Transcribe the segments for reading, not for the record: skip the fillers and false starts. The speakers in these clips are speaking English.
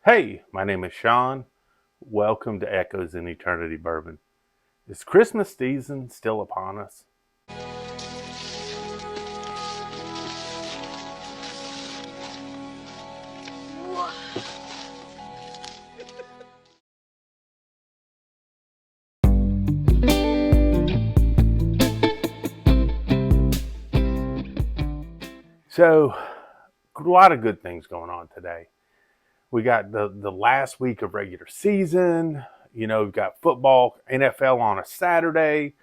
Hey, my name is Sean. Welcome to Echoes in Eternity Bourbon. Is Christmas season still upon us? So, a lot of good things going on today. We got the last week of regular season. We've got football, NFL on a Saturday.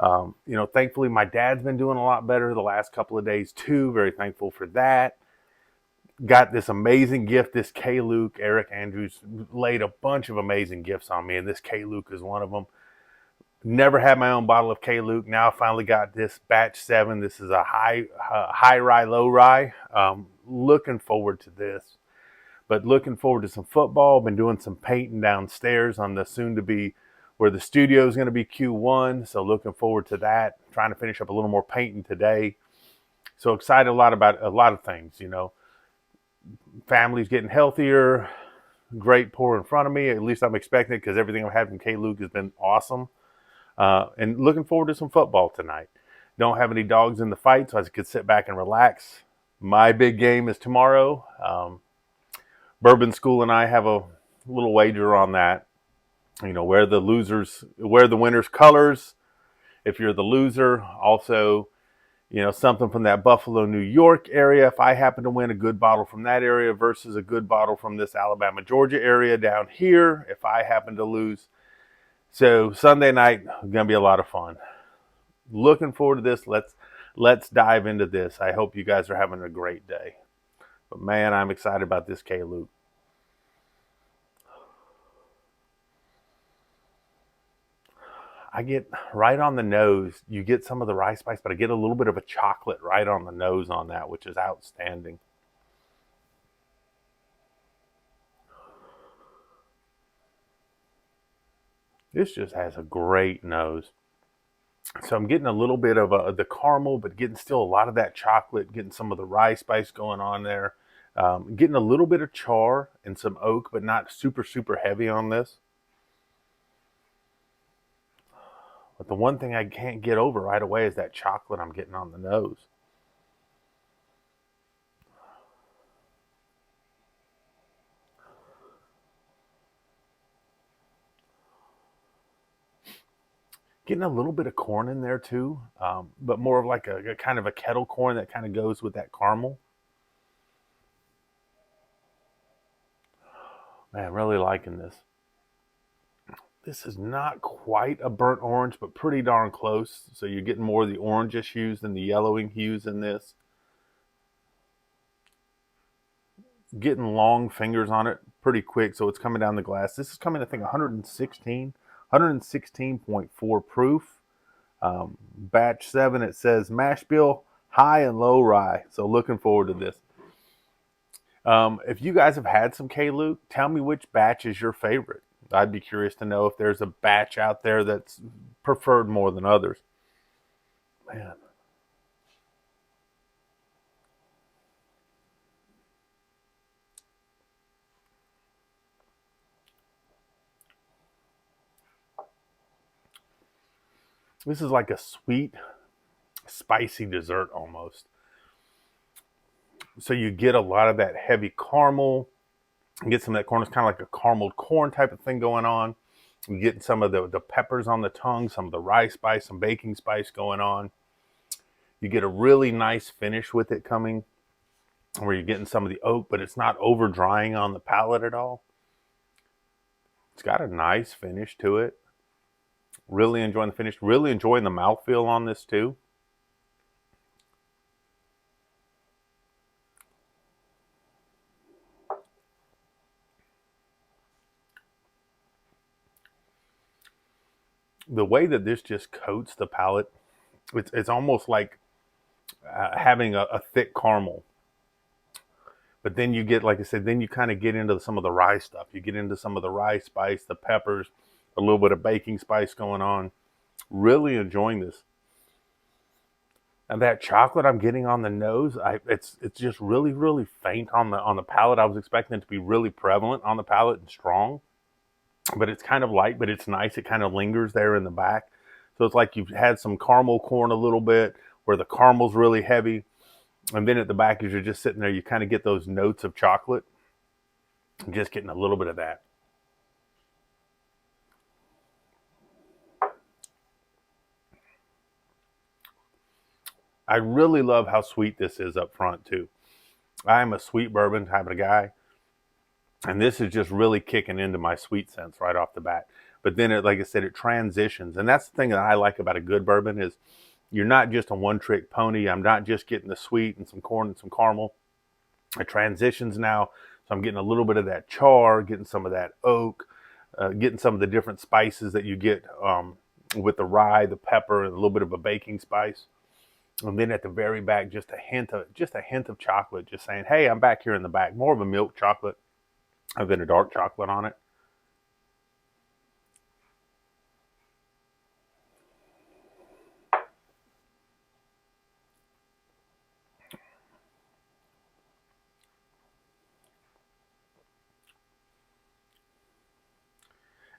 Thankfully, my dad's been doing a lot better the last couple of days too. Very thankful for that. Got this amazing gift. This KLuke, Eric Andrews laid a bunch of amazing gifts on me, and this KLuke is one of them. Never had my own bottle of KLuke. Now I finally got this batch 7. This is a high rye, low rye. Looking forward to this. But looking forward to some football. Been doing some painting downstairs on the soon to be where the studio is going to be Q1. So looking forward to that. Trying to finish up a little more painting today. So excited about a lot of things. Family's getting healthier. Great pour in front of me. At least I'm expecting it because everything I've had from KLuke has been awesome. And looking forward to some football tonight. Don't have any dogs in the fight, so I could sit back and relax. My big game is tomorrow. Bourbon School and I have a little wager on that. Wear the winners' colors. If you're the loser, also, something from that Buffalo, New York area. If I happen to win a good bottle from that area versus a good bottle from this Alabama, Georgia area down here, if I happen to lose. So Sunday night is going to be a lot of fun. Looking forward to this. Let's dive into this. I hope you guys are having a great day. But man, I'm excited about this KLuke. I get right on the nose. You get some of the rice spice, but I get a little bit of a chocolate right on the nose on that, which is outstanding. This just has a great nose. So I'm getting a little bit of the caramel, but getting still a lot of that chocolate, getting some of the rye spice going on there. Getting a little bit of char and some oak, but not super, super heavy on this. But the one thing I can't get over right away is that chocolate I'm getting on the nose. Getting a little bit of corn in there too, but more of like a kind of a kettle corn that kind of goes with that caramel. Man, really liking this. This is not quite a burnt orange, but pretty darn close. So you're getting more of the orangish hues than the yellowing hues in this. Getting long fingers on it pretty quick, so it's coming down the glass. This is coming, I think, 116.4 proof. Batch 7, it says mash bill, high and low rye. So looking forward to this. If you guys have had some KLuke, tell me which batch is your favorite. I'd be curious to know if there's a batch out there that's preferred more than others. Man. This is like a sweet, spicy dessert almost. So you get a lot of that heavy caramel. You get some of that corn. It's kind of like a carameled corn type of thing going on. You get some of the peppers on the tongue, some of the rye spice, some baking spice going on. You get a really nice finish with it coming, where you're getting some of the oak, but it's not over drying on the palate at all. It's got a nice finish to it. Really enjoying the finish. Really enjoying the mouthfeel on this too. The way that this just coats the palate, it's almost like having a thick caramel. But then you get, like I said, then you kind of get into some of the rye stuff. You get into some of the rye spice, the peppers, a little bit of baking spice going on. Really enjoying this. And that chocolate I'm getting on the nose, it's just really, really faint on the palate. I was expecting it to be really prevalent on the palate and strong, but it's kind of light, but it's nice. It kind of lingers there in the back. So it's like you've had some caramel corn a little bit, where the caramel's really heavy, and then at the back, as you're just sitting there, you kind of get those notes of chocolate. I'm just getting a little bit of that. I really love how sweet this is up front too. I am a sweet bourbon type of guy, and this is just really kicking into my sweet sense right off the bat. But then, like I said, it transitions, and that's the thing that I like about a good bourbon is you're not just a one-trick pony. I'm not just getting the sweet and some corn and some caramel. It transitions now, so I'm getting a little bit of that char, getting some of that oak, getting some of the different spices that you get with the rye, the pepper, and a little bit of a baking spice. And then at the very back, just a hint of chocolate, just saying, "Hey, I'm back here in the back." More of a milk chocolate than a dark chocolate on it.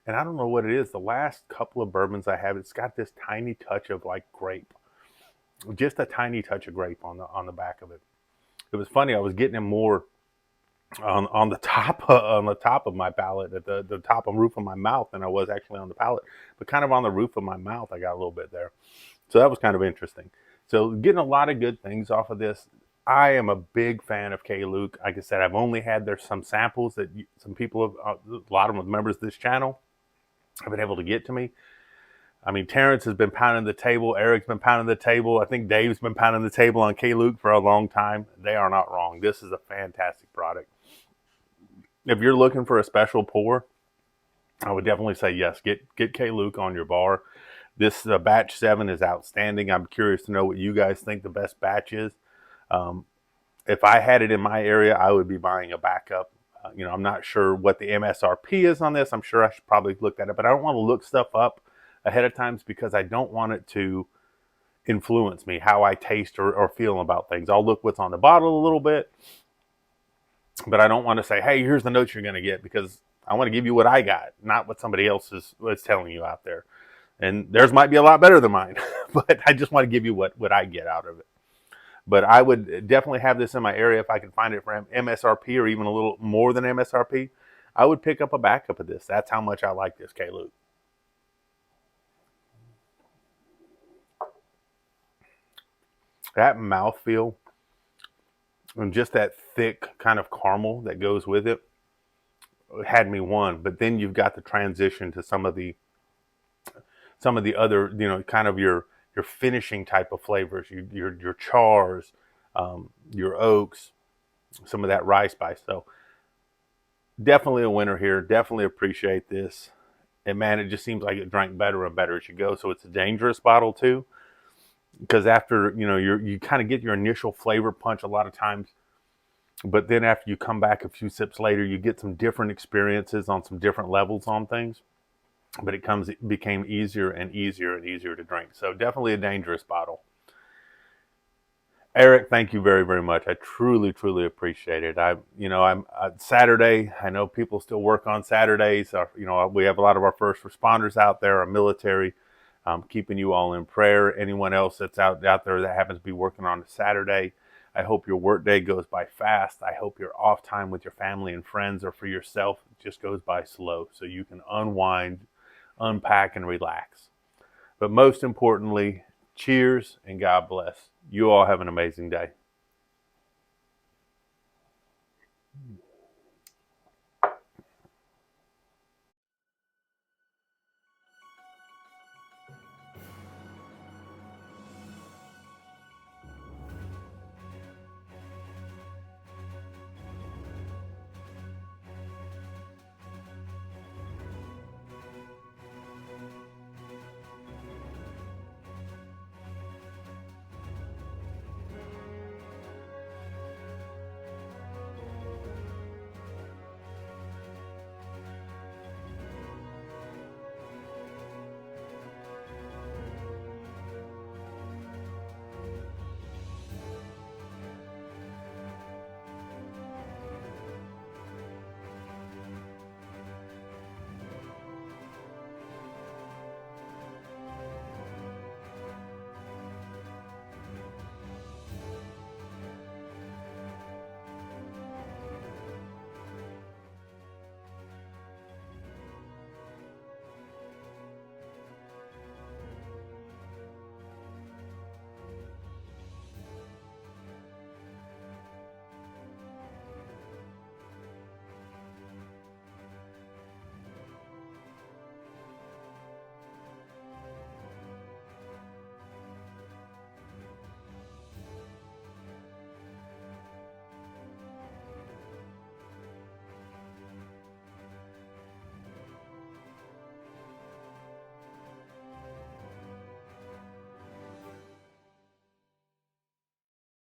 And I don't know what it is. The last couple of bourbons I have, it's got this tiny touch of like grape, just a tiny touch of grape on the back of it. It was funny. I was getting it more on the top on the top of my palate, at the top and roof of my mouth, than I was actually on the palate. But kind of on the roof of my mouth, I got a little bit there. So that was kind of interesting. So getting a lot of good things off of this. I am a big fan of KLuke. Like I said, I've only had there's some samples that some people have, a lot of them members of this channel have been able to get to me. I mean, Terrence has been pounding the table. Eric's been pounding the table. I think Dave's been pounding the table on KLuke for a long time. They are not wrong. This is a fantastic product. If you're looking for a special pour, I would definitely say yes. Get KLuke on your bar. This batch 7 is outstanding. I'm curious to know what you guys think the best batch is. Um, if I had it in my area, I would be buying a backup. I'm not sure what the MSRP is on this. I'm sure I should probably look that up, but I don't want to look stuff up ahead of times because I don't want it to influence me, how I taste or feel about things. I'll look what's on the bottle a little bit, but I don't want to say, hey, here's the notes you're going to get, because I want to give you what I got, not what somebody else is telling you out there. And theirs might be a lot better than mine, but I just want to give you what I get out of it. But I would definitely have this in my area if I could find it for MSRP or even a little more than MSRP. I would pick up a backup of this. That's how much I like this KLuke. That mouthfeel and just that thick kind of caramel that goes with it had me won. But then you've got the transition to some of the other, kind of your finishing type of flavors, your chars, your oaks, some of that rye spice. So definitely a winner here. Definitely appreciate this. And man, it just seems like it drank better and better as you go. So it's a dangerous bottle too, because after you kind of get your initial flavor punch a lot of times, but then after you come back a few sips later, you get some different experiences on some different levels on things. But it became easier and easier and easier to drink. So definitely a dangerous bottle. Eric, thank you very, very much. I truly, truly appreciate it. I'm Saturday. I know people still work on Saturdays. We have a lot of our first responders out there, our military. Keeping you all in prayer. Anyone else that's out there that happens to be working on a Saturday, I hope your work day goes by fast. I hope your off time with your family and friends or for yourself just goes by slow, so you can unwind, unpack, and relax. But most importantly, cheers and God bless. You all have an amazing day.